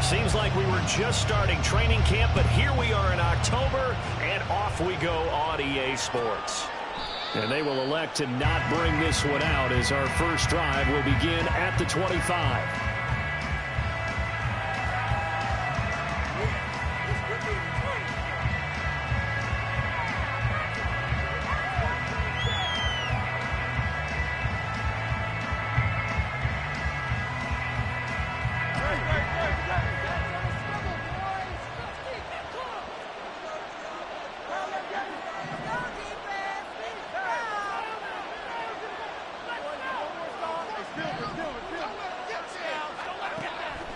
Seems like we were just starting training camp, but here we are in October, and off we go on EA Sports. And they will elect to not bring this one out as our first drive will begin at the 25.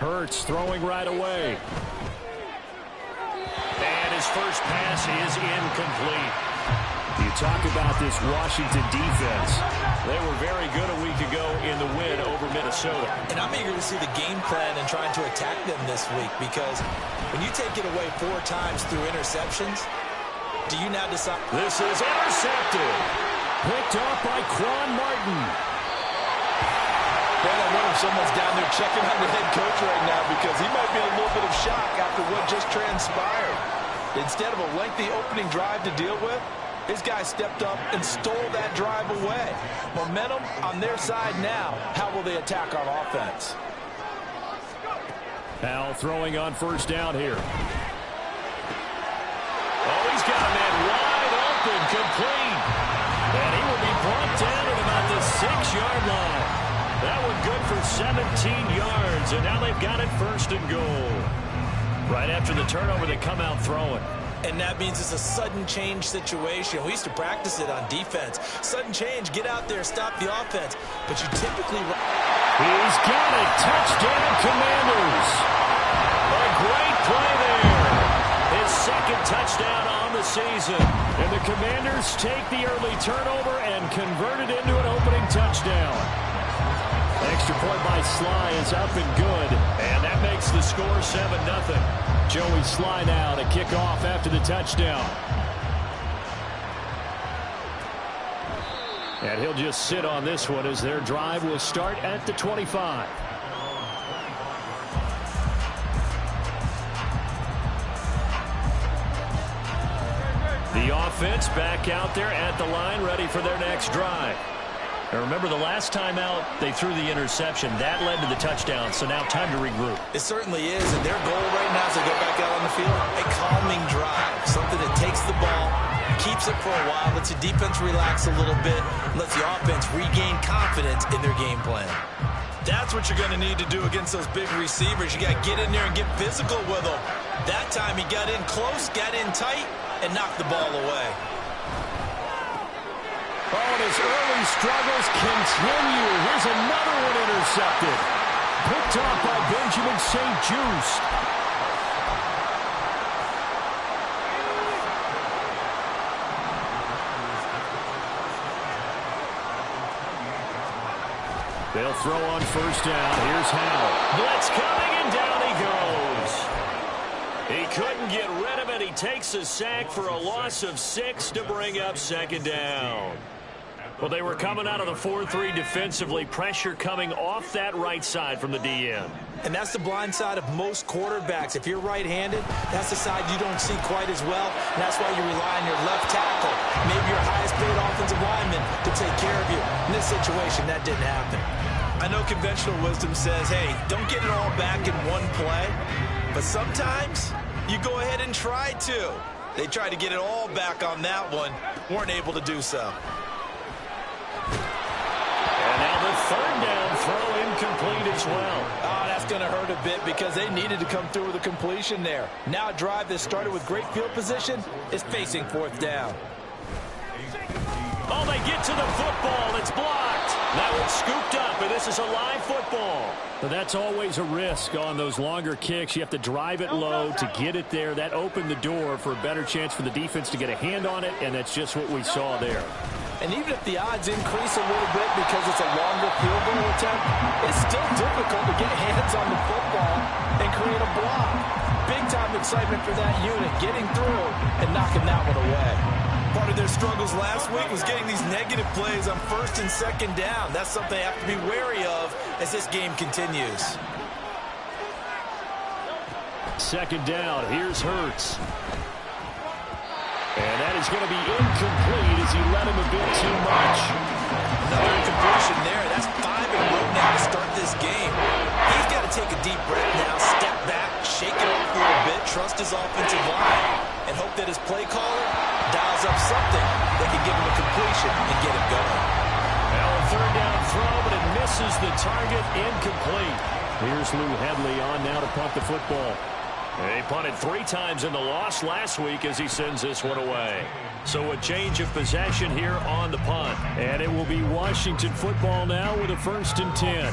Hurts throwing right away. And his first pass is incomplete. You talk about this Washington defense. They were very good a week ago in the win over Minnesota. And I'm eager to see the game plan and trying to attack them this week, because when you take it away 4 times through interceptions, do you now decide? This is intercepted. Picked off by Quan Martin. Man, I wonder if someone's down there checking on the head coach right now, because he might be in a little bit of shock after what just transpired. Instead of a lengthy opening drive to deal with, his guy stepped up and stole that drive away. Momentum on their side now. How will they attack on offense? Powell throwing on first down here. Oh, he's got a man wide open, complete. And he will be brought down at about the 6-yard line. That one good for 17 yards, and now they've got it first and goal. Right after the turnover, they come out throwing. And that means it's a sudden change situation. We used to practice it on defense. Sudden change, get out there, stop the offense. But you typically... He's got it. Touchdown, Commanders. A great play there. His second touchdown on the season. And the Commanders take the early turnover and convert it into an opening touchdown. Extra point by Sly is up and good. And that makes the score 7-0. Joey Sly now to kick off after the touchdown. And he'll just sit on this one as their drive will start at the 25. The offense back out there at the line, ready for their next drive. Now remember, the last time out, they threw the interception. That led to the touchdown, so now time to regroup. It certainly is, and their goal right now as they go back out on the field, a calming drive, something that takes the ball, keeps it for a while, lets the defense relax a little bit, and lets the offense regain confidence in their game plan. That's what you're going to need to do against those big receivers. You got to get in there and get physical with them. That time he got in close, got in tight, and knocked the ball away. Oh, and his early struggles continue. Here's another one intercepted. Picked off by Benjamin St. Juste. They'll throw on first down. Here's Howell. Blitz coming, and down he goes. He couldn't get rid of it. He takes a sack for a loss of 6 to bring up second down. Well, they were coming out of the 4-3 defensively. Pressure coming off that right side from the DN. And that's the blind side of most quarterbacks. If you're right-handed, that's the side you don't see quite as well. And that's why you rely on your left tackle, maybe your highest-paid offensive lineman, to take care of you. In this situation, that didn't happen. I know conventional wisdom says, hey, don't get it all back in one play. But sometimes you go ahead and try to. They tried to get it all back on that one. Weren't able to do so. And now the third down throw incomplete as well. Oh, that's going to hurt a bit because they needed to come through with a completion there. Now a drive that started with great field position is facing fourth down. Oh, they get to the football. It's blocked. That one's scooped up, and this is a live football. But that's always a risk on those longer kicks. You have to drive it low to get it there. That opened the door for a better chance for the defense to get a hand on it, and that's just what we saw there. And even if the odds increase a little bit because it's a longer field goal attempt, it's still difficult to get hands on the football and create a block. Big-time excitement for that unit, getting through and knocking that one away. Part of their struggles last week was getting these negative plays on first and second down. That's something they have to be wary of as this game continues. Second down. Here's Hurts. And that is going to be incomplete as he let him a bit too much. Another incompletion there. That's 5 in a row now to start this game. He's got to take a deep breath now, step back, shake it off a little bit, trust his offensive line, and hope that his play caller dials up something that can give him a completion and get him going. Now a third down throw, but it misses the target, incomplete. Here's Lou Hedley on now to punt the football. He punted 3 times in the loss last week as he sends this one away. So a change of possession here on the punt. And it will be Washington football now with a 1st and 10.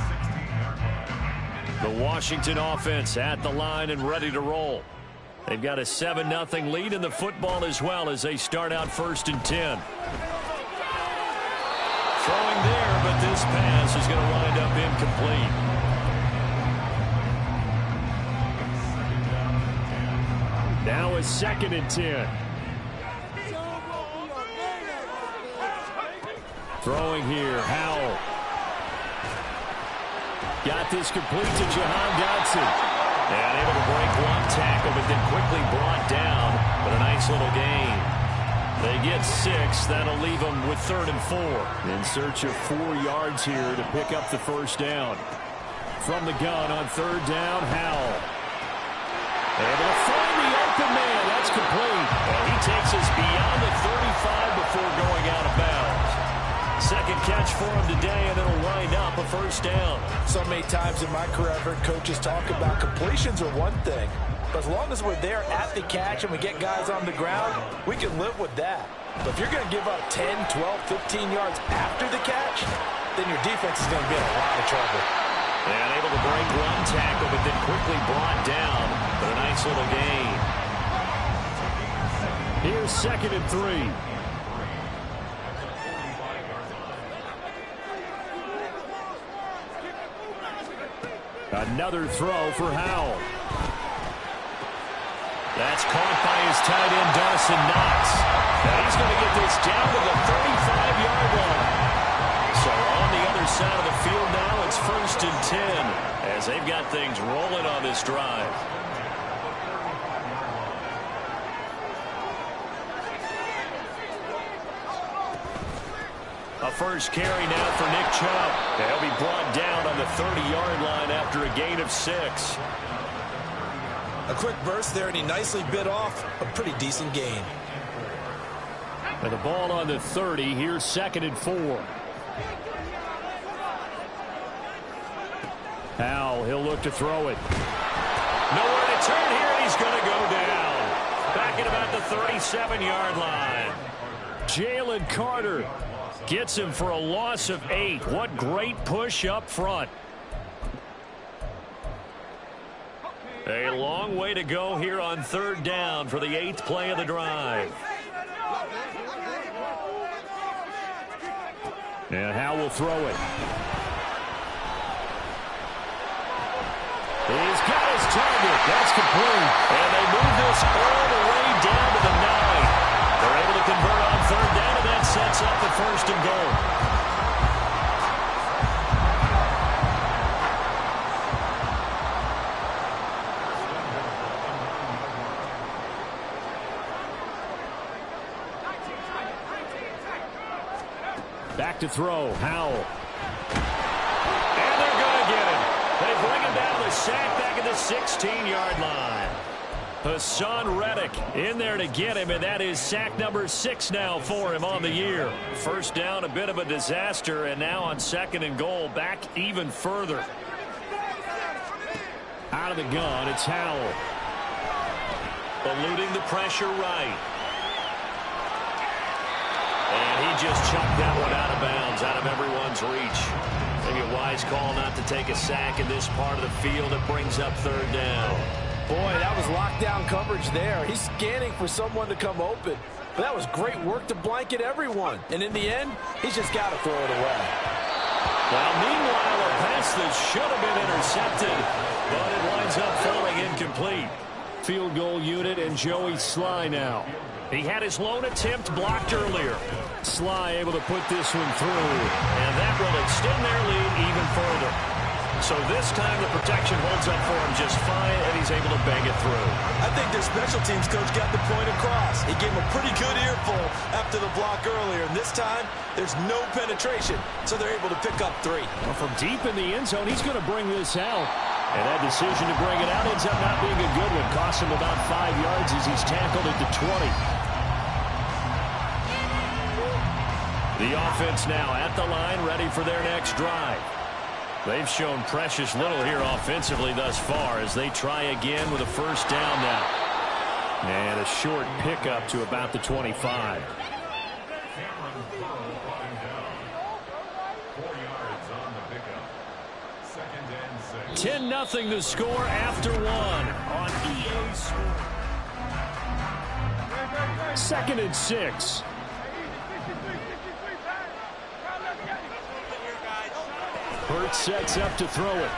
The Washington offense at the line and ready to roll. They've got a 7-0 lead in the football as well as they start out 1st and 10. Throwing there, but this pass is going to wind up incomplete. Now a 2nd and 10. Throwing here, Howell. Got this complete to Jahan Dotson. And able to break 1 tackle, but then quickly brought down. But a nice little gain. They get 6. That'll leave them with 3rd and 4. In search of 4 yards here to pick up the 1st down. From the gun on 3rd down, Howell. And they'll find the open man. That's complete. And he takes us beyond the 35 before going out of bounds. 2nd catch for him today, and it'll wind up a 1st down. So many times in my career I've heard coaches talk about completions are one thing. But as long as we're there at the catch and we get guys on the ground, we can live with that. But if you're going to give up 10, 12, 15 yards after the catch, then your defense is going to be in a lot of trouble. And able to break 1 tackle, but then quickly brought down. But a nice little gain. Here's 2nd and 3. Another throw for Howell. That's caught by his tight end, Dawson Knox. Now he's going to get this down to the 35-yard line. So on the other side of the field now, it's 1st and 10 as they've got things rolling on this drive. A first carry now for Nick Chubb. He'll be brought down on the 30-yard line after a gain of 6. A quick burst there, and he nicely bit off a pretty decent gain. And the ball on the 30. Here's 2nd and 4. Howell, he'll look to throw it. Nowhere to turn here, and he's going to go down. Back at about the 37-yard line. Jalen Carter gets him for a loss of 8. What great push up front. A long way to go here on 3rd down for the 8th play of the drive. And Howell will throw it. He's got his target. That's complete. And they move this all the way down to the 9. They're able to convert on 3rd down, and that sets up the 1st and goal. Back to throw, Howell. And they're going to get him. They bring him down the sack back at the 16-yard line. Hassan Reddick in there to get him, and that is sack number 6 now for him on the year. 1st down, a bit of a disaster, and now on 2nd and goal, back even further. Out of the gun, it's Howell. Eluding the pressure right. And he just chucked that one out of bounds, out of everyone's reach. Maybe a wise call not to take a sack in this part of the field. It brings up 3rd down. Boy, that was lockdown coverage there. He's scanning for someone to come open. But that was great work to blanket everyone. And in the end, he's just got to throw it away. Well, meanwhile, a pass that should have been intercepted, but it winds up falling incomplete. Field goal unit and Joey Sly now. He had his lone attempt blocked earlier. Sly able to put this one through, and that will extend their lead even further. So this time the protection holds up for him just fine, and he's able to bang it through. I think their special teams coach got the point across. He gave him a pretty good earful after the block earlier, and this time there's no penetration, so they're able to pick up 3. Well, from deep in the end zone, he's going to bring this out. And that decision to bring it out ends up not being a good one. Costs him about 5 yards as he's tackled at the 20. The offense now at the line, ready for their next drive. They've shown precious little here offensively thus far as they try again with a first down now. And a short pickup to about the 25. 10-0 the score after 1 on EA Sports. 2nd and 6. Hurts sets up to throw it.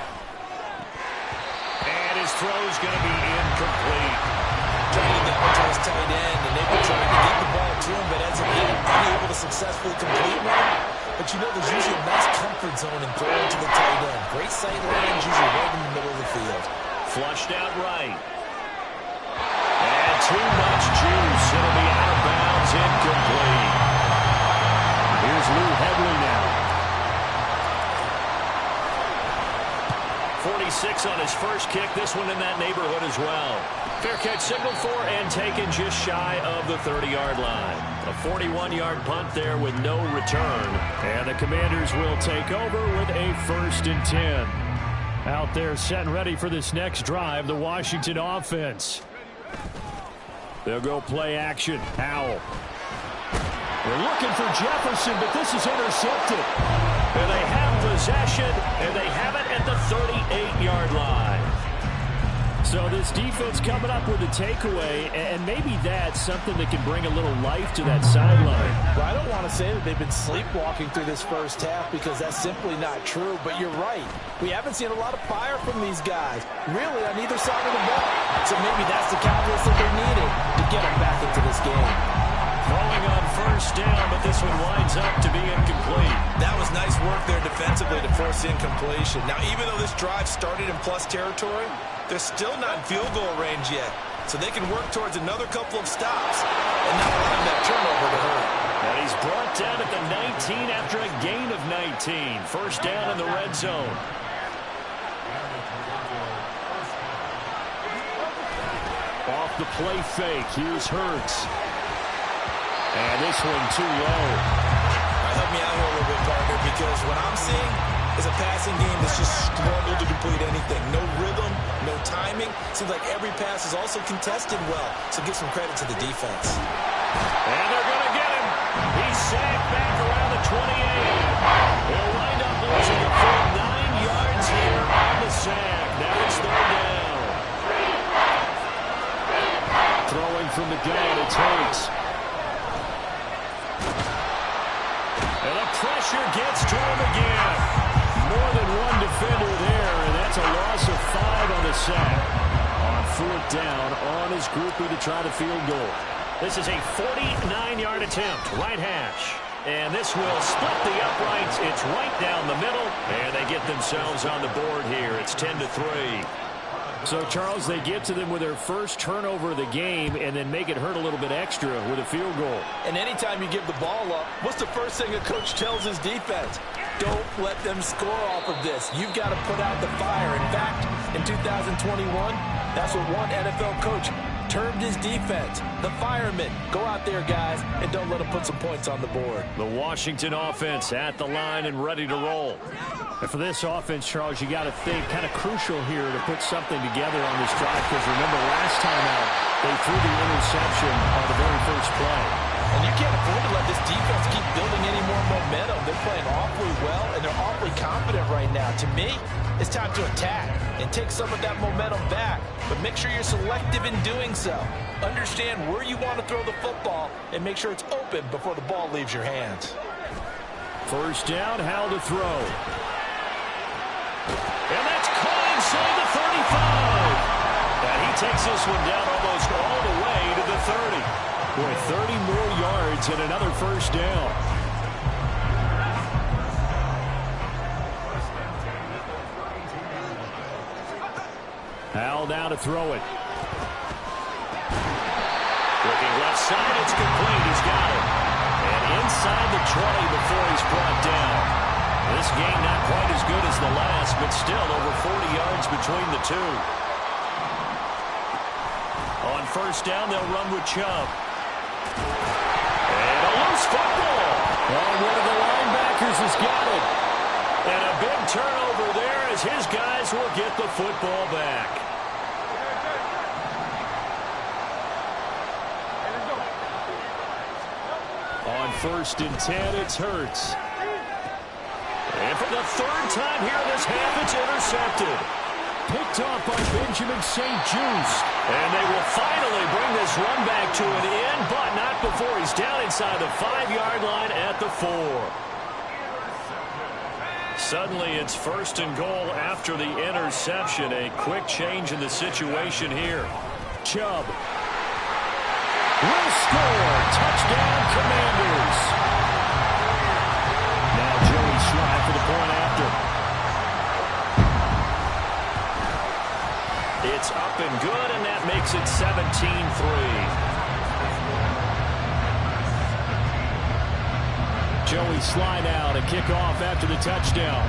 And his throw's going to be incomplete. Trying to get to his tight end, and they've been trying to get the ball to him, but hasn't been able to successfully complete one. But you know, there's usually a nice comfort zone in throwing to the tight end. Great sight lines, usually right in the middle of the field. Flushed out right. And too much juice. It'll be out of bounds, incomplete. Here's Lou Hedley now. 46 on his first kick. This one in that neighborhood as well. Fair catch signaled for and taken just shy of the 30-yard line. A 41-yard punt there with no return. And the Commanders will take over with a 1st and 10. Out there set and ready for this next drive, the Washington offense. They'll go play action. Howell. They're looking for Jefferson, but this is intercepted. And they have possession, and they have it at the 38-yard line. So this defense coming up with a takeaway, and maybe that's something that can bring a little life to that sideline. Well, I don't want to say that they've been sleepwalking through this first half because that's simply not true, but you're right. We haven't seen a lot of fire from these guys, really, on either side of the ball. So maybe that's the catalyst that they're needing to get them back into this game. Throwing on first down, but this one winds up to be incomplete. That was nice work there defensively to force incompletion. Now, even though this drive started in plus territory, they're still not in field goal range yet. So they can work towards another couple of stops and not allowing that turnover to hurt. And he's brought down at the 19 after a gain of 19. First down in the red zone. Off the play fake. Here's Hurts. And this one too low. Help me out here a little bit, partner, because what I'm seeing is a passing game that's just struggled to complete anything. No rhythm, no timing. Seems like every pass is also contested well. So give some credit to the defense. And they're going to get him. He's sacked back around the 28. He'll wind up losing a full 9 yards here on the sack. Now it's 3rd down. Throwing from the gun, it's Hurts. And the pressure gets to him again. More than one defender there, and that's a loss of 5 on the sack. On 4th down, on his groupie to try the field goal. This is a 49-yard attempt, right hash. And this will split the uprights. It's right down the middle, and they get themselves on the board here. It's 10-3. So, Charles, they get to them with their first turnover of the game and then make it hurt a little bit extra with a field goal. And anytime you give the ball up, what's the first thing a coach tells his defense? Don't let them score off of this. You've got to put out the fire. In fact, in 2021, that's what one NFL coach termed his defense. The firemen. Go out there, guys, and don't let them put some points on the board. The Washington offense at the line and ready to roll. And for this offense, Charles, you got to think kind of crucial here to put something together on this drive because remember last time out, they threw the interception on the very first play. And you can't afford to let this defense keep building any more momentum. They're playing awfully well, and they're awfully confident right now. To me, it's time to attack and take some of that momentum back. But make sure you're selective in doing so. Understand where you want to throw the football and make sure it's open before the ball leaves your hands. First down, how to throw. And that's caught inside the 35. And he takes this one down almost all the way to the 30. Boy, 30 more yards and another first down. Howell now to throw it. Looking left side, it's complete. He's got it. And inside the 20 before he's brought down. This game not quite as good as the last, but still over 40 yards between the two. On first down, they'll run with Chubb. And a loose football. Oh, one of the linebackers has got it. And a big turnover there as his guys will get the football back. On first and 10, it's Hurts. And for the third time here this half, it's intercepted. Picked off by Benjamin St. Juste. And they will finally bring this run back to an end, but not before he's down inside the 5-yard line at the 4. Suddenly it's first and goal after the interception. A quick change in the situation here. Chubb will score. Touchdown, Commanders. Now Joey Slye for the point after. It's up and good, and that makes it 17-3. Joey Slye now to kick off after the touchdown.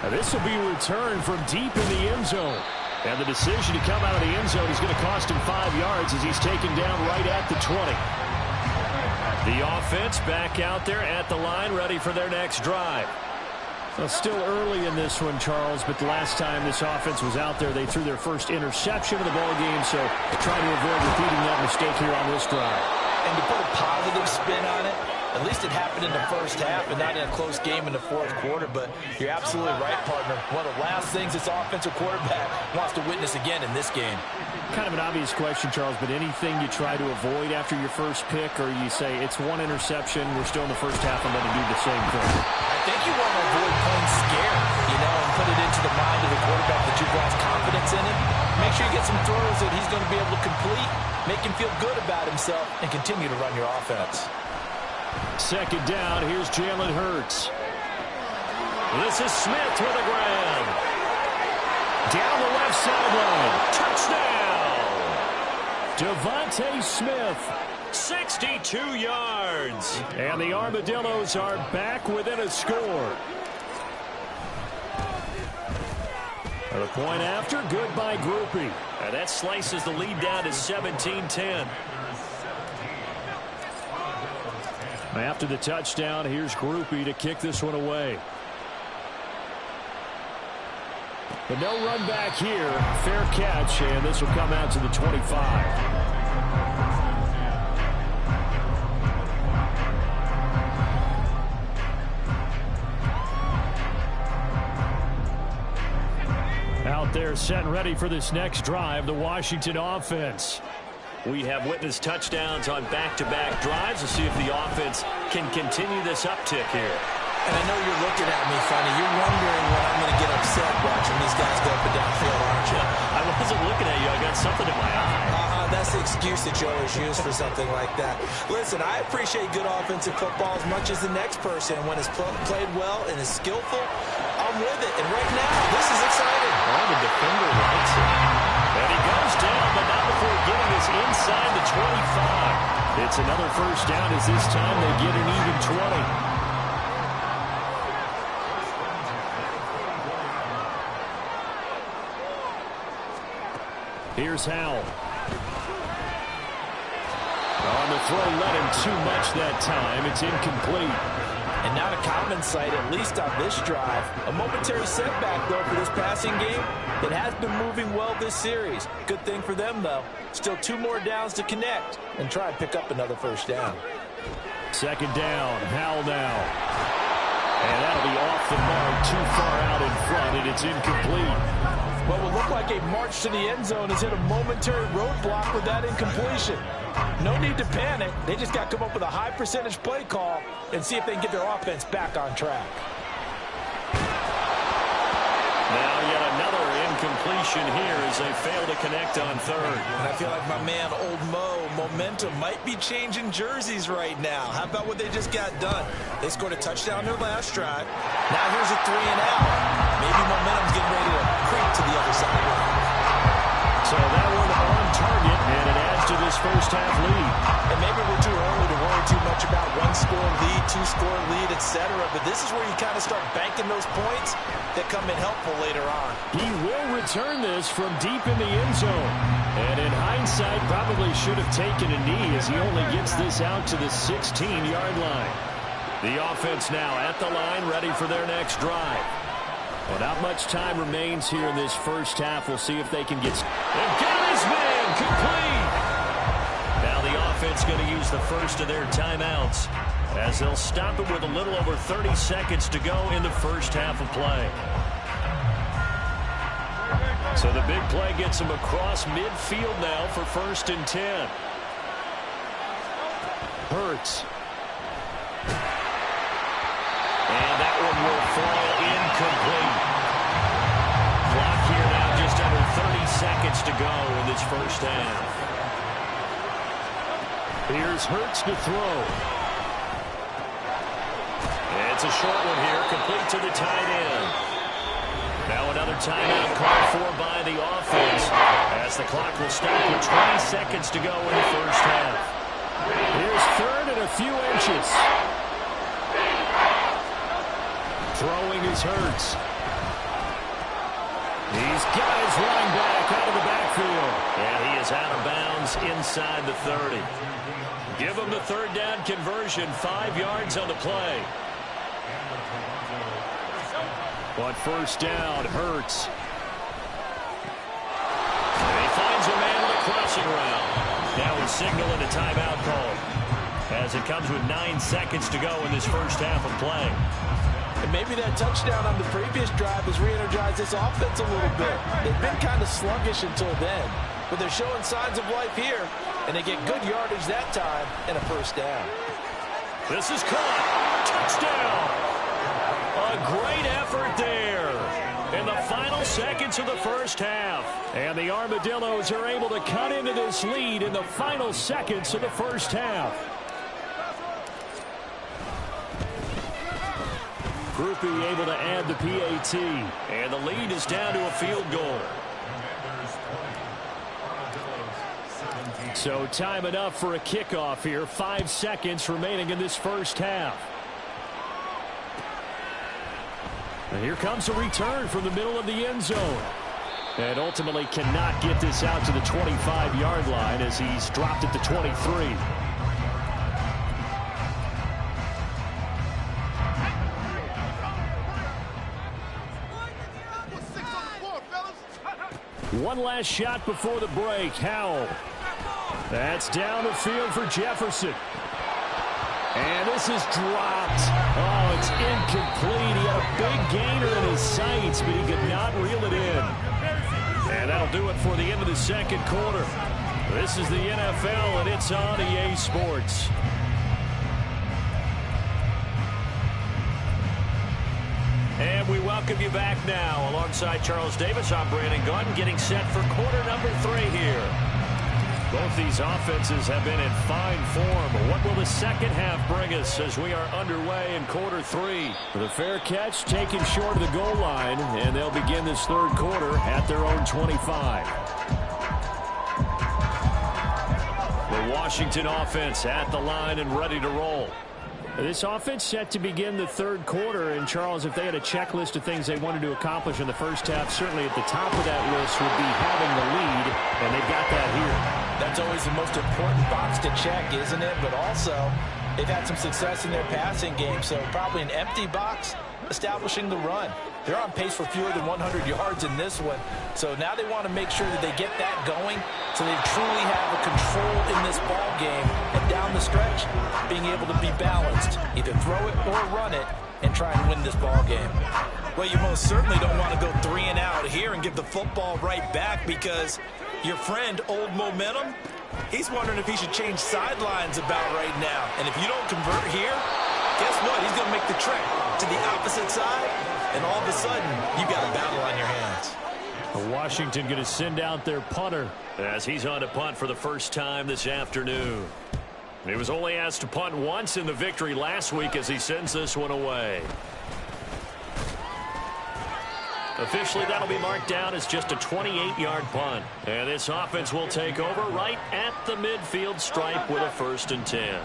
Now this will be returned from deep in the end zone. And the decision to come out of the end zone is going to cost him 5 yards as he's taken down right at the 20. The offense back out there at the line, ready for their next drive. Well, still early in this one, Charles, but the last time this offense was out there, they threw their first interception of the ball game, so try to avoid repeating that mistake here on this drive. And to put a positive spin on it, at least it happened in the first half and not in a close game in the fourth quarter, but you're absolutely right, partner. One of the last things this offensive quarterback wants to witness again in this game. Kind of an obvious question, Charles, but anything you try to avoid after your first pick, or you say it's one interception, we're still in the first half, I'm going to do the same thing? I think you want to avoid playing scared, and put it into the mind of the quarterback that you've lost confidence in him. Make sure you get some throws that he's going to be able to complete, make him feel good about himself, and continue to run your offense. Second down, here's Jalen Hurts. This is Smith with a grab. Down the left sideline. Touchdown! Devontae Smith, 62 yards. And the Armadillos are back within a score. The point after, good by Groupie. And that slices the lead down to 17-10. After the touchdown, here's Groupie to kick this one away. But no run back here. Fair catch, and this will come out to the 25. Out there set and ready for this next drive, the Washington offense. We have witnessed touchdowns on back-to-back drives. Let's see if the offense can continue this uptick here. And I know you're looking at me funny. You're wondering when I'm going to get upset watching these guys go up and down field, aren't you? I wasn't looking at you. I got something in my eye. That's the excuse that you always use for something like that. Listen, I appreciate good offensive football as much as the next person. When it's played well and is skillful, I'm with it. And right now, this is exciting. Oh, the defender likes it. And he goes down, but not before getting this inside the 25. It's another first down as this time they get an even 20. Here's Howell. On the throw, let him too much that time. It's incomplete. And not a common sight, at least on this drive. A momentary setback, though, for this passing game. It has been moving well this series. Good thing for them, though. Still 2 more downs to connect and try and pick up another first down. Second down, Howell now. And that'll be off the mark, too far out in front, and it's incomplete. What will look like a march to the end zone has hit a momentary roadblock with that incompletion. No need to panic. They just got to come up with a high percentage play call and see if they can get their offense back on track. Now yet another incomplete completion here as they fail to connect on third. And I feel like my man, Old Mo, momentum might be changing jerseys right now. How about what they just got done? They scored a touchdown their last drive. Now here's a 3-and-out. Maybe momentum's getting ready to creep to the other sideline. So that one on target, and it adds to this first half lead. And maybe we're too early to worry too much about one-score lead, two-score lead, etc. But this is where you kind of start banking those points that come in helpful later on. He will return this from deep in the end zone. And in hindsight, probably should have taken a knee as he only gets this out to the 16-yard line. The offense now at the line, ready for their next drive. Well, not much time remains here in this first half. We'll see if they can get... They've got his man complete! Now the offense going to use the first of their timeouts as they'll stop it with a little over 30 seconds to go in the first half of play. So the big play gets him across midfield now for 1st and 10. Hurts. And that one will fall incomplete. Clock here now just under 30 seconds to go in this first half. Here's Hurts to throw. It's a short one here, complete to the tight end. Now another timeout called for by the offense as the clock will stop with 20 seconds to go in the first half. Here's 3rd and a few inches. Throwing is Hurts. He's got his running back out of the backfield. And he is out of bounds inside the 30. Give him the 3rd down conversion, 5 yards on the play. But 1st down, Hurts. And he finds a man with a crossing route. Now he's signaling a timeout call as it comes with 9 seconds to go in this first half of play. And maybe that touchdown on the previous drive has re-energized this offense a little bit. They've been kind of sluggish until then, but they're showing signs of life here, and they get good yardage that time and a 1st down. This is caught. Touchdown. A great effort there in the final seconds of the first half. And the Armadillos are able to cut into this lead in the final seconds of the first half. Groupie able to add the PAT. And the lead is down to a field goal. So time enough for a kickoff here. 5 seconds remaining in this first half. And here comes a return from the middle of the end zone. And ultimately cannot get this out to the 25-yard line as he's dropped at the 23. One last shot before the break. Howell. That's down the field for Jefferson. And this is dropped. Oh, it's incomplete. He had a big gainer in his sights, but he could not reel it in. And that'll do it for the end of the second quarter. This is the NFL, and it's on EA Sports. And we welcome you back now. Alongside Charles Davis, I'm Brandon Gaudin, getting set for quarter number 3 here. Both these offenses have been in fine form. What will the second half bring us as we are underway in quarter 3? The fair catch taken short of the goal line, and they'll begin this third quarter at their own 25. The Washington offense at the line and ready to roll. This offense set to begin the third quarter, and Charles, if they had a checklist of things they wanted to accomplish in the first half, certainly at the top of that list would be having the lead, and they've got that here. That's always the most important box to check, isn't it? But also, they've had some success in their passing game, so probably an empty box establishing the run. They're on pace for fewer than 100 yards in this one, so now they want to make sure that they get that going so they truly have a control in this ball game, and down the stretch, being able to be balanced, either throw it or run it, and try and win this ball game. Well, you most certainly don't want to go 3 and out here and give the football right back, because your friend, Old Momentum, he's wondering if he should change sidelines about right now. And if you don't convert here, guess what? He's going to make the trek to the opposite side, and all of a sudden, you got a battle on your hands. Washington going to send out their punter as he's on to punt for the first time this afternoon. He was only asked to punt once in the victory last week as he sends this one away. Officially, that'll be marked down as just a 28-yard punt. And this offense will take over right at the midfield stripe with a 1st and 10.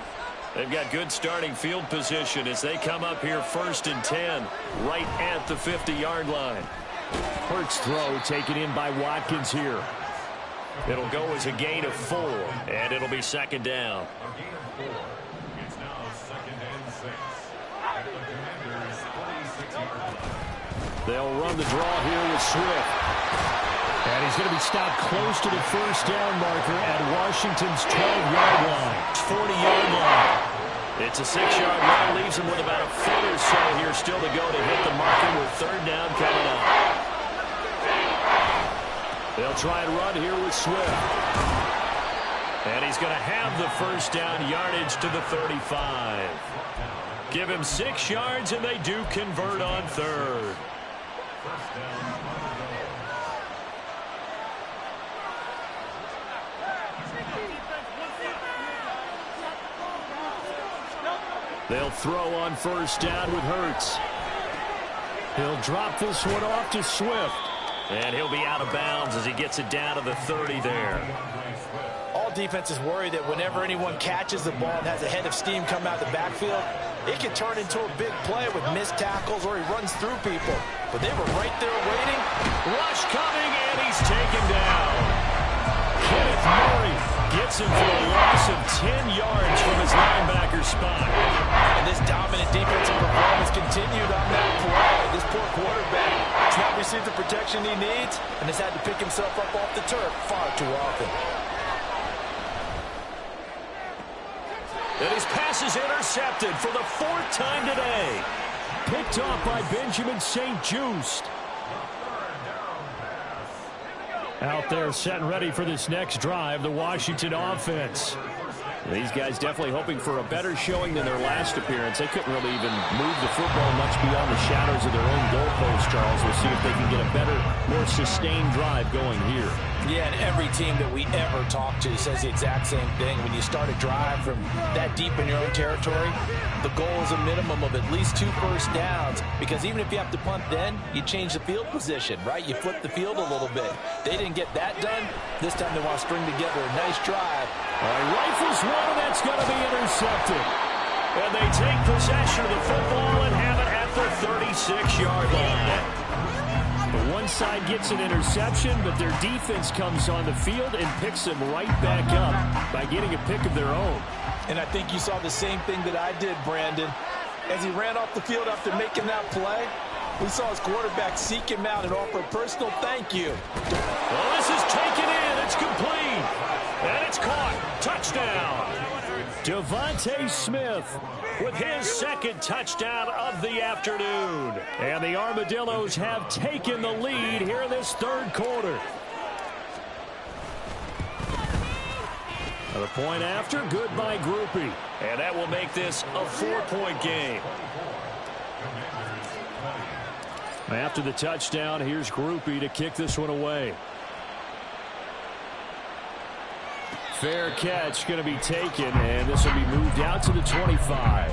They've got good starting field position as they come up here 1st and 10 right at the 50-yard line. Hurts throw taken in by Watkins here. It'll go as a gain of 4, and it'll be 2nd down. They'll run the draw here with Swift. And he's going to be stopped close to the 1st down marker at Washington's 12-yard line. 40-yard line. It's a 6-yard run, leaves him with about a foot or so here still to go to hit the marker with 3rd down coming up. They'll try and run here with Swift. And he's going to have the 1st down yardage to the 35. Give him 6 yards, and they do convert on 3rd. They'll throw on 1st down with Hurts. He'll drop this one off to Swift. And he'll be out of bounds as he gets it down to the 30 there. All defenses worry that whenever anyone catches the ball and has a head of steam come out of the backfield, it can turn into a big play with missed tackles or he runs through people. But they were right there waiting. Rush coming, and he's taken down. Kenneth Murray gets him for a loss of 10 yards from his linebacker spot. And this dominant defensive performance continued on that play. This poor quarterback has not received the protection he needs and has had to pick himself up off the turf far too often. And his pass is intercepted for the 4th time today. Picked off by Benjamin St-Juste. Out there set and ready for this next drive, the Washington offense. These guys definitely hoping for a better showing than their last appearance. They couldn't really even move the football much beyond the shadows of their own goalpost, Charles. We'll see if they can get a better, more sustained drive going here. Yeah, and every team that we ever talk to says the exact same thing. When you start a drive from that deep in your own territory, the goal is a minimum of at least 2 first downs, because even if you have to punt then, you change the field position, right? You flip the field a little bit. They didn't get that done. This time they want to string together a nice drive. All right, rifles one, and that's going to be intercepted. And they take possession of the football and have it at the 36-yard line. The one side gets an interception, but their defense comes on the field and picks them right back up by getting a pick of their own. And I think you saw the same thing that I did, Brandon. As he ran off the field after making that play, we saw his quarterback seek him out and offer a personal thank you. Well, this is taken in. It's complete. And it's caught. Touchdown. Devontae Smith with his 2nd touchdown of the afternoon. And the Armadillos have taken the lead here in this 3rd quarter. The point after, good by Groupie. And that will make this a 4-point game. After the touchdown, here's Groupie to kick this one away. Fair catch going to be taken, and this will be moved out to the 25.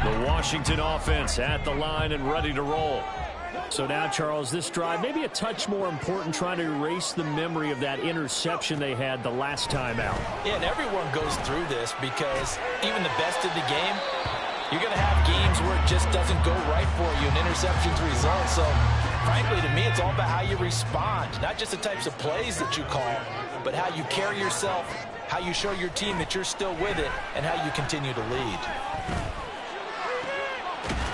The Washington offense at the line and ready to roll. So now, Charles, this drive maybe a touch more important, trying to erase the memory of that interception they had the last time out. Yeah, and everyone goes through this because even the best of the game, you're going to have games where it just doesn't go right for you, and interceptions result. So, frankly, to me, it's all about how you respond, not just the types of plays that you call, but how you carry yourself, how you show your team that you're still with it, and how you continue to lead.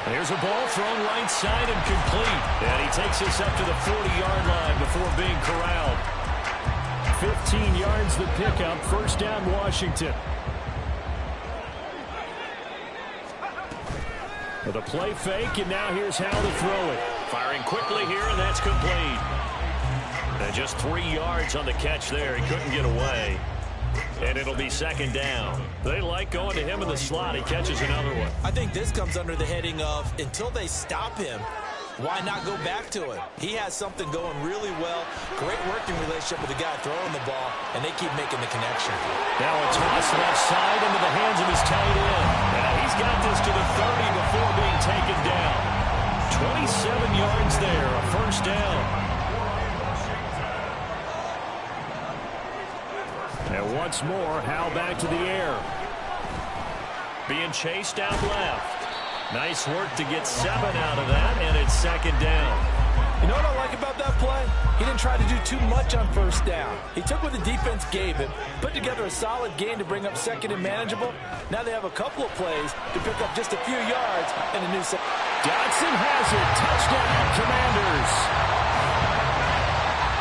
There's a ball thrown right side and complete. And he takes us up to the 40-yard line before being corralled. 15 yards the pickup. 1st down, Washington. With a play fake, and now here's how to throw it. Firing quickly here, and that's complete. And just 3 yards on the catch there. He couldn't get away. and it'll be second down. They like going to him in the slot. He catches another one. I think this comes under the heading of until they stop him, why not go back to him? He has something going really well. Great working relationship with the guy throwing the ball, and they keep making the connection. Now a toss left side into the hands of his tight end. And he's got this to the 30 before being taken down. 27 yards there, a first down. And once more, Howell back to the air. Being chased out left. Nice work to get 7 out of that, and it's second down. You know what I like about that play? He didn't try to do too much on first down. He took what the defense gave him, put together a solid game to bring up second and manageable. Now they have a couple of plays to pick up just a few yards and a new set. Dodson has it. Touchdown, Commanders.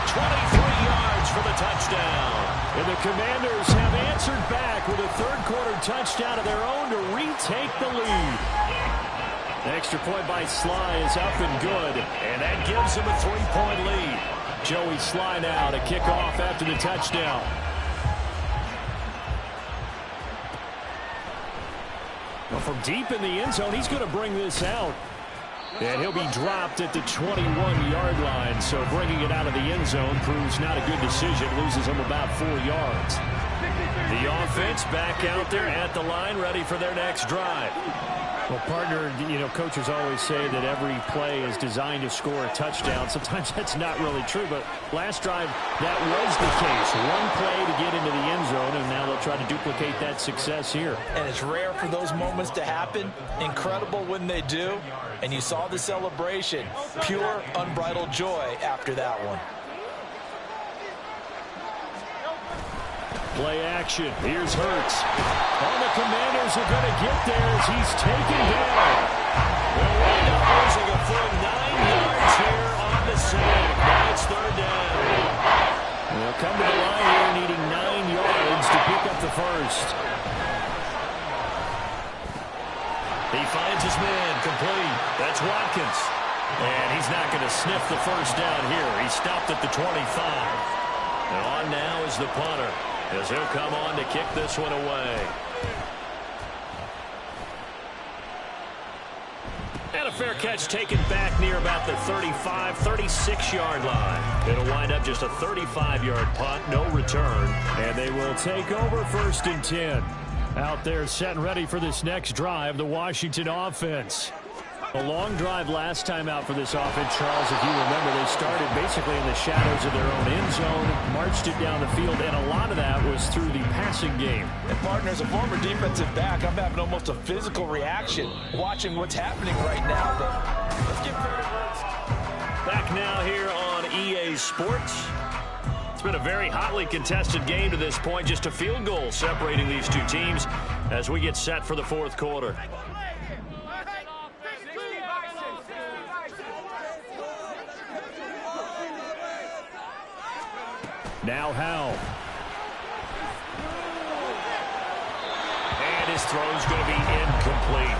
23 yards for the touchdown. And the Commanders have answered back with a third-quarter touchdown of their own to retake the lead. The extra point by Sly is up and good, and that gives them a 3-point lead. Joey Sly now to kick off after the touchdown. Well, from deep in the end zone, he's going to bring this out. And he'll be dropped at the 21-yard line, so bringing it out of the end zone proves not a good decision. Loses him about 4 yards. The offense back out there at the line, ready for their next drive. Well, partner, you know, coaches always say that every play is designed to score a touchdown. Sometimes that's not really true, but last drive, that was the case. One play to get into the end zone, and now they'll try to duplicate that success here. And it's rare for those moments to happen. Incredible when they do. And you saw the celebration. Pure, unbridled joy after that one. Play action. Here's Hurts. All the Commanders are going to get there as he's taken down. They'll wind up losing a full 9 yards here on the sack. Now it's third down. They'll come to the line here needing 9 yards to pick up the first. He finds his man complete. That's Watkins. And he's not going to sniff the first down here. He stopped at the 25. And on now is the punter, as he'll come on to kick this one away. And a fair catch taken back near about the 35, 36-yard line. It'll wind up just a 35-yard punt, no return. And they will take over first and 10. Out there set and ready for this next drive, the Washington offense. A long drive last time out for this offense, Charles. If you remember, they started basically in the shadows of their own end zone, marched it down the field, and a lot of that was through the passing game. And partner, as a former defensive back, I'm having almost a physical reaction watching what's happening right now. But let's get back now here on EA Sports. It's been a very hotly contested game to this point. Just a field goal separating these two teams as we get set for the fourth quarter. Now Howell. And his throw's going to be incomplete.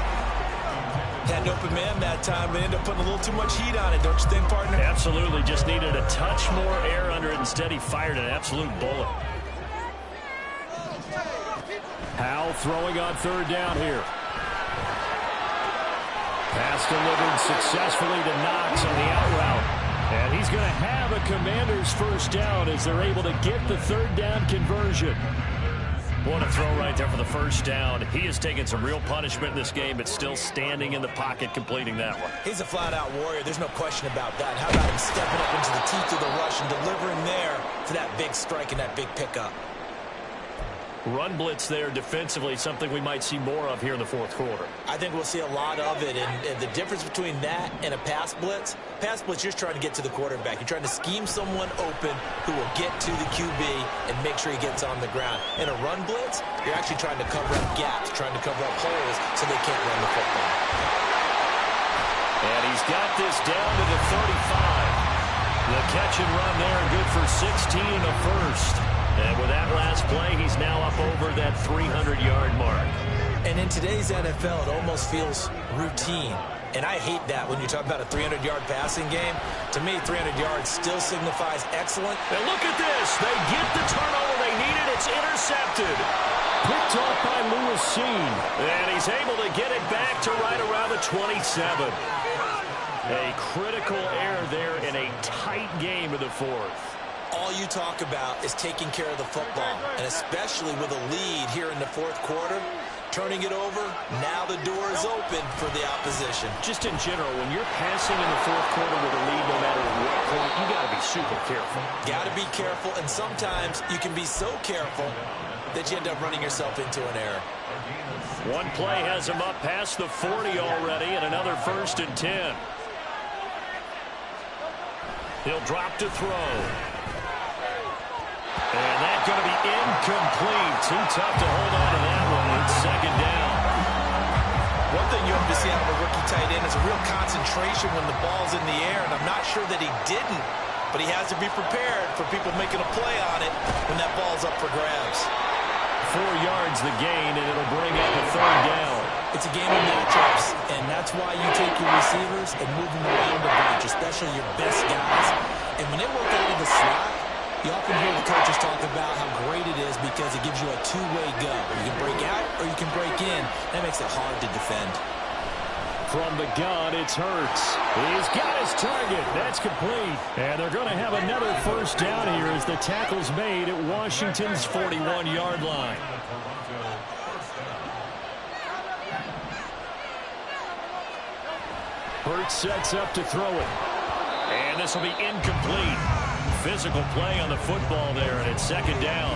Had an open man that time, but ended up putting a little too much heat on it, don't you think, partner? Absolutely. Just needed a touch more air under it. Instead, he fired an absolute bullet. Howell throwing on third down here. Pass delivered successfully to Knox on the out route. And he's going to have a Commanders first down as they're able to get the third down conversion. What a throw right there for the first down. He has taken some real punishment in this game, but still standing in the pocket, completing that one. He's a flat-out warrior. There's no question about that. How about him stepping up into the teeth of the rush and delivering there for that big strike and that big pickup? Run blitz there defensively, something we might see more of here in the fourth quarter. I think we'll see a lot of it, and the difference between that and a pass blitz, you're just trying to get to the quarterback. You're trying to scheme someone open who will get to the QB and make sure he gets on the ground. In a run blitz, you're actually trying to cover up gaps, trying to cover up holes so they can't run the football. And he's got this down to the 35. The catch and run there, good for 16 and a first. And with that last play, he's now up over that 300-yard mark. And in today's NFL, it almost feels routine. And I hate that when you talk about a 300-yard passing game. To me, 300 yards still signifies excellent. And look at this. They get the turnover they needed. It's intercepted. Picked off by Lewis. And he's able to get it back to right around the 27. A critical error there in a tight game of the fourth. All you talk about is taking care of the football, and especially with a lead here in the fourth quarter, turning it over, now the door is open for the opposition. Just in general, when you're passing in the fourth quarter with a lead, no matter what point, you got to be super careful. Got to be careful, and sometimes you can be so careful that you end up running yourself into an error. One play has him up past the 40 already, and another 1st and 10. He'll drop to throw. And that's going to be incomplete. Too tough to hold on to that one. It's 2nd down. One thing you have to see out of a rookie tight end is a real concentration when the ball's in the air, and I'm not sure that he didn't, but he has to be prepared for people making a play on it when that ball's up for grabs. 4 yards the gain, and it'll bring up a 3rd down. It's a game of matchups, and that's why you take your receivers and move them around a bunch, especially your best guys. And when they work out of the slot, you often hear the coaches talk about how great it is because it gives you a two-way go. You can break out or you can break in. That makes it hard to defend. From the gun, it's Hurts. He's got his target. That's complete. And they're going to have another 1st down here as the tackle's made at Washington's 41-yard line. Hurts sets up to throw it. And this will be incomplete. Physical play on the football there, and it's 2nd down.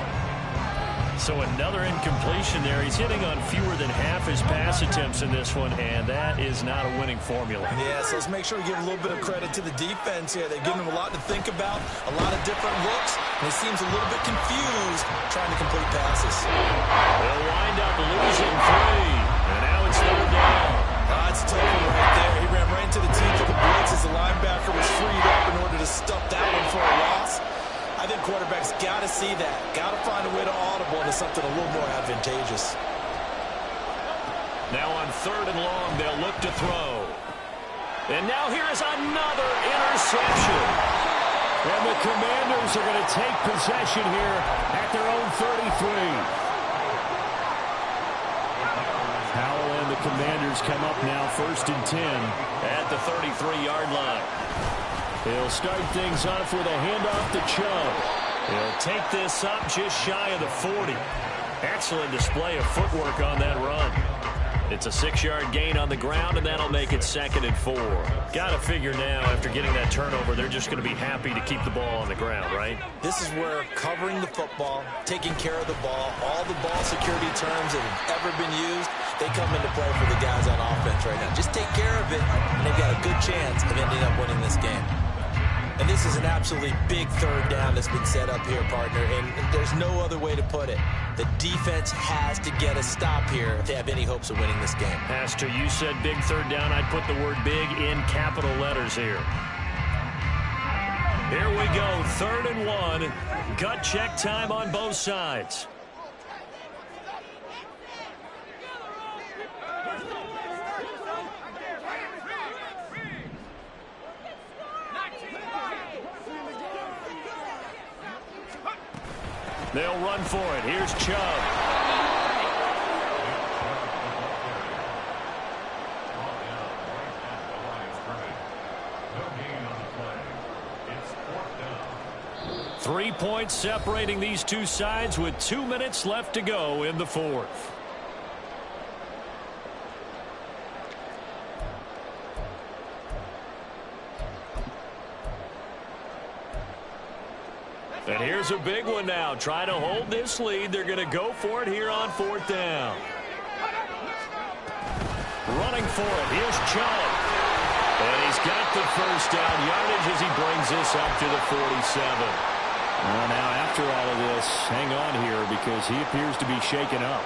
So another incompletion there. He's hitting on fewer than half his pass attempts in this one, and that is not a winning formula. Yeah, so let's make sure we give a little bit of credit to the defense here. They've given him a lot to think about, a lot of different looks, and he seems a little bit confused trying to complete passes. They'll wind up losing 3, and now it's 3rd down. That's tough right there. He ran right into the teeth of the blitz as the linebacker was freed up in order to stuff that one for a loss. I think quarterbacks got to see that. Got to find a way to audible into something a little more advantageous. Now on 3rd and long, they'll look to throw. And now here is another interception. And the Commanders are going to take possession here at their own 33. Howell and the Commanders come up now 1st and 10 at the 33-yard line. He'll start things off with a handoff to Chubb. He'll take this up just shy of the 40. Excellent display of footwork on that run. It's a 6-yard gain on the ground, and that'll make it 2nd and 4. Got to figure now, after getting that turnover, they're just going to be happy to keep the ball on the ground, right? This is where covering the football, taking care of the ball, all the ball security terms that have ever been used, they come into play for the guys on offense right now. Just take care of it, and they've got a good chance of ending up winning this game. And this is an absolutely big 3rd down that's been set up here, partner, and there's no other way to put it. The defense has to get a stop here if they have any hopes of winning this game. Pastor, you said big 3rd down. I'd put the word big in capital letters here. Here we go, 3rd and 1. Gut check time on both sides. They'll run for it. Here's Chubb. Three points separating these two sides with 2 minutes left to go in the fourth. And here's a big one now. Trying to hold this lead. They're going to go for it here on 4th down. Running for it. Here's Chubb. And he's got the 1st down yardage as he brings this up to the 47. Well, now after all of this, hang on here because he appears to be shaken up.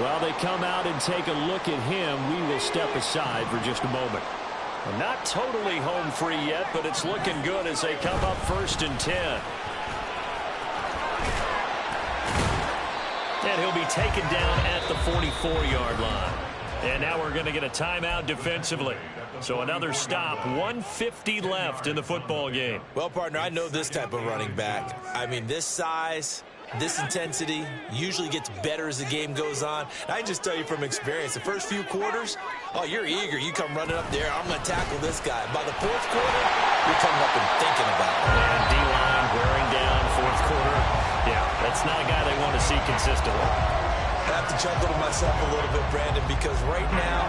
While they come out and take a look at him, we will step aside for just a moment. Well, not totally home free yet, but it's looking good as they come up 1st and 10. And he'll be taken down at the 44-yard line. And now we're going to get a timeout defensively. So another stop, 1:50 left in the football game. Well, partner, I know this type of running back. I mean, this size, This intensity usually gets better as the game goes on. I can just tell you from experience, the first few quarters, oh, you're eager. You come running up there, I'm going to tackle this guy. By the fourth quarter, you're coming up and thinking about it. And D-line wearing down fourth quarter. Yeah, that's not a guy they want to see consistently. I have to chuckle to myself a little bit, Brandon, because right now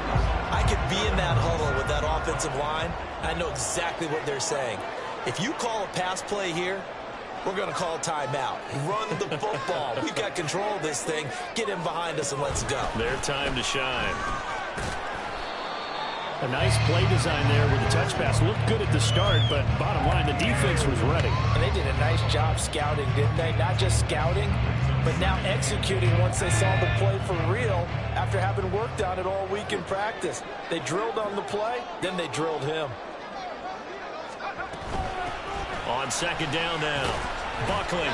I could be in that huddle with that offensive line. I know exactly what they're saying. If you call a pass play here, we're going to call timeout. Run the football. We've got control of this thing. Get in behind us and let's go. Their time to shine. A nice play design there with the touch pass. Looked good at the start, but bottom line, the defense was ready. And they did a nice job scouting, didn't they? Not just scouting, but now executing once they saw the play for real after having worked on it all week in practice. They drilled on the play, then they drilled him. On second down now, Buckley.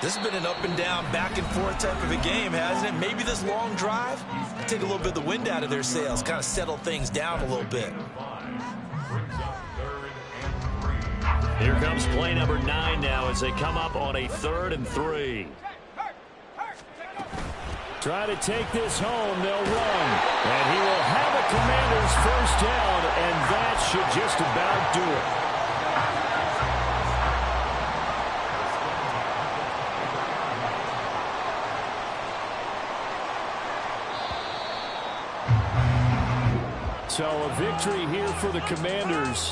This has been an up and down, back and forth type of a game, hasn't it? Maybe this long drive take a little bit of the wind out of their sails, kind of settle things down a little bit. Here comes play number 9 now as they come up on a 3rd and 3. Try to take this home, they'll run. And he will have a Commanders first down, and that should just about do it. So a victory here for the Commanders.